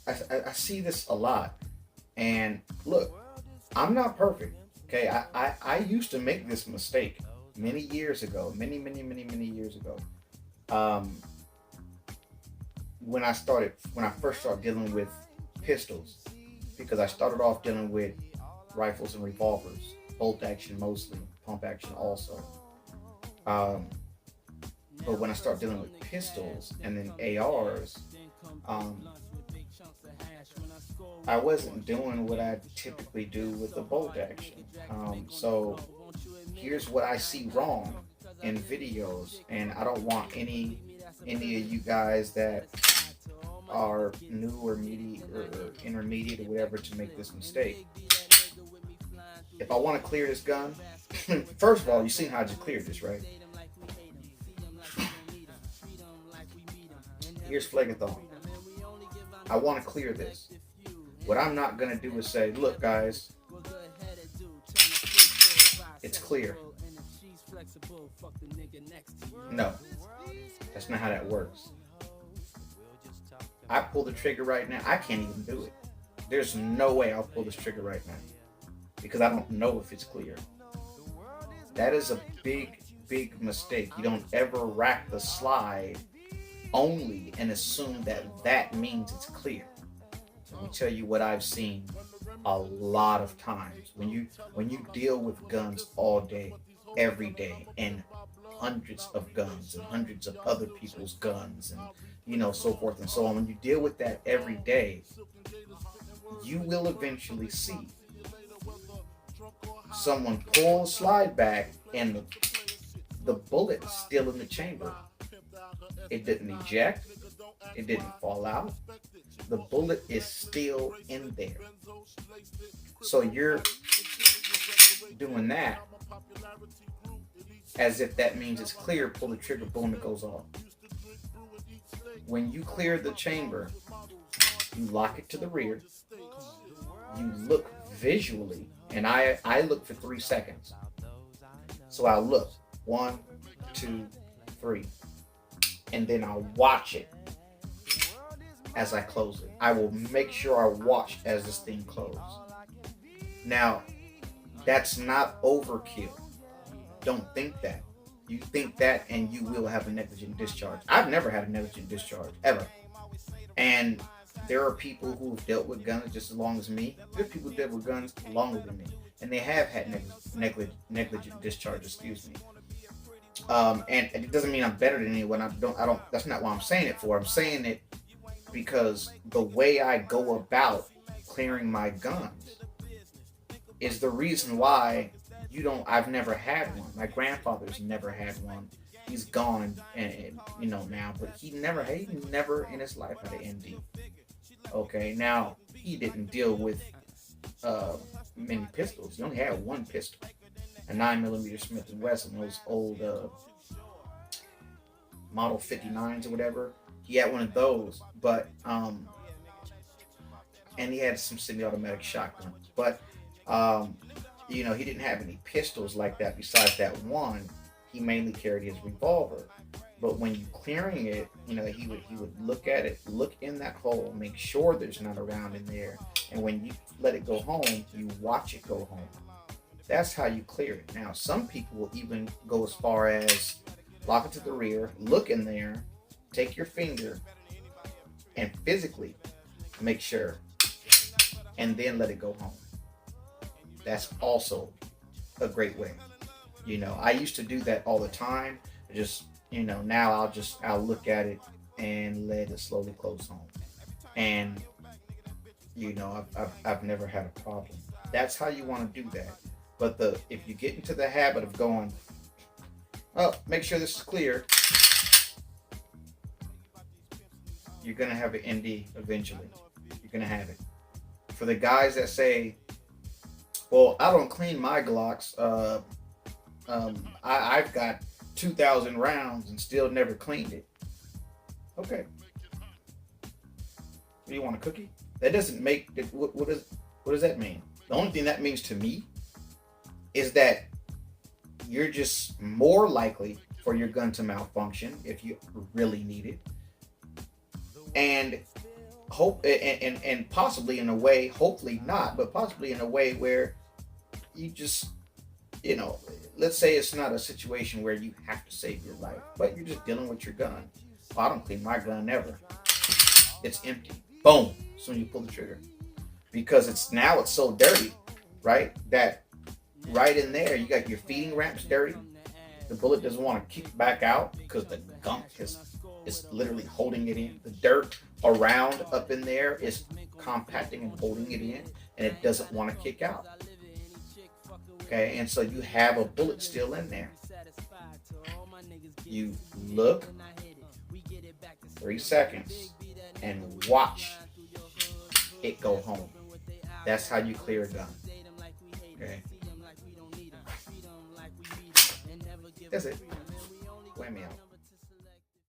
I see this a lot. And look, I'm not perfect. Okay, I used to make this mistake many years ago, many years ago. Um, when I first started dealing with pistols, because I started off dealing with rifles and revolvers, bolt action mostly, pump action also. Um, but when I started dealing with pistols and then ARs, um, I wasn't doing what I typically do with the bolt action. So here's what I see wrong in videos, and I don't want any of you guys that are new or intermediate or whatever to make this mistake. If I want to clear this gun, first of all, you seen how I just cleared this, right? Here's Phlegethon. I want to clear this. What I'm not gonna do is say, look, guys, it's clear. No, that's not how that works. I pull the trigger right now. I can't even do it. There's no way I'll pull this trigger right now because I don't know if it's clear. That is a big mistake. You don't ever rack the slide only and assume that that means it's clear. Let me tell you what I've seen a lot of times when you deal with guns all day, every day, and hundreds of guns and hundreds of other people's guns and so forth and so on. When you deal with that every day, you will eventually see someone pull a slide back and the bullet is still in the chamber. It didn't eject. It didn't fall out. The bullet is still in there. So you're doing that as if that means it's clear. Pull the trigger, boom, it goes off. When you clear the chamber, you lock it to the rear. You look visually, and I look for 3 seconds. So I'll look 1, 2, 3, and then I'll watch it as I close it. I will make sure I watch as this thing closes. Now, that's not overkill. Don't think that. You think that and you will have a negligent discharge. I've never had a negligent discharge, ever. And there are people who've dealt with guns just as long as me. There are people who dealt with guns longer than me. And they have had negligent discharge, excuse me. And it doesn't mean I'm better than anyone. I don't, that's not what I'm saying it for. I'm saying it because the way I go about clearing my guns is the reason why I've never had one. My grandfather's never had one. He's gone and now, but he never in his life had an ND. Okay, now he didn't deal with many pistols. He only had one pistol, a 9mm Smith and Wesson, those old Model 59s or whatever. He had one of those, but and he had some semi-automatic shotguns, but he didn't have any pistols like that. Besides that one, he mainly carried his revolver. But when you clearing it, he would look at it, look in that hole, make sure there's not a round in there, and when you let it go home, you watch it go home. That's how you clear it. Now, some people will even go as far as lock it to the rear, look in there, take your finger, and physically make sure, and then let it go home. That's also a great way. I used to do that all the time. Just, now I'll look at it and let it slowly close home. And, I've never had a problem. That's how you want to do that. But if you get into the habit of going, oh, make sure this is clear, you're going to have an ND eventually. You're going to have it. For the guys that say, well, I don't clean my Glocks. I've got 2,000 rounds and still never cleaned it. Okay. Do you want a cookie? That doesn't make it. What does that mean? The only thing that means to me is that you're just more likely for your gun to malfunction if you really need it. And hope and possibly in a way, hopefully not, but possibly in a way where you just, let's say it's not a situation where you have to save your life, but you're just dealing with your gun. Well, I don't clean my gun ever. It's empty. Boom. As soon as you pull the trigger, because it's so dirty, right? That right in there, you got your feeding ramps dirty. The bullet doesn't want to kick back out because the gunk is literally holding it in. The dirt around up in there is compacting and holding it in, and it doesn't want to kick out. Okay, and so you have a bullet still in there. You look 3 seconds and watch it go home. That's how you clear a gun. Okay. That's it. Whammy out.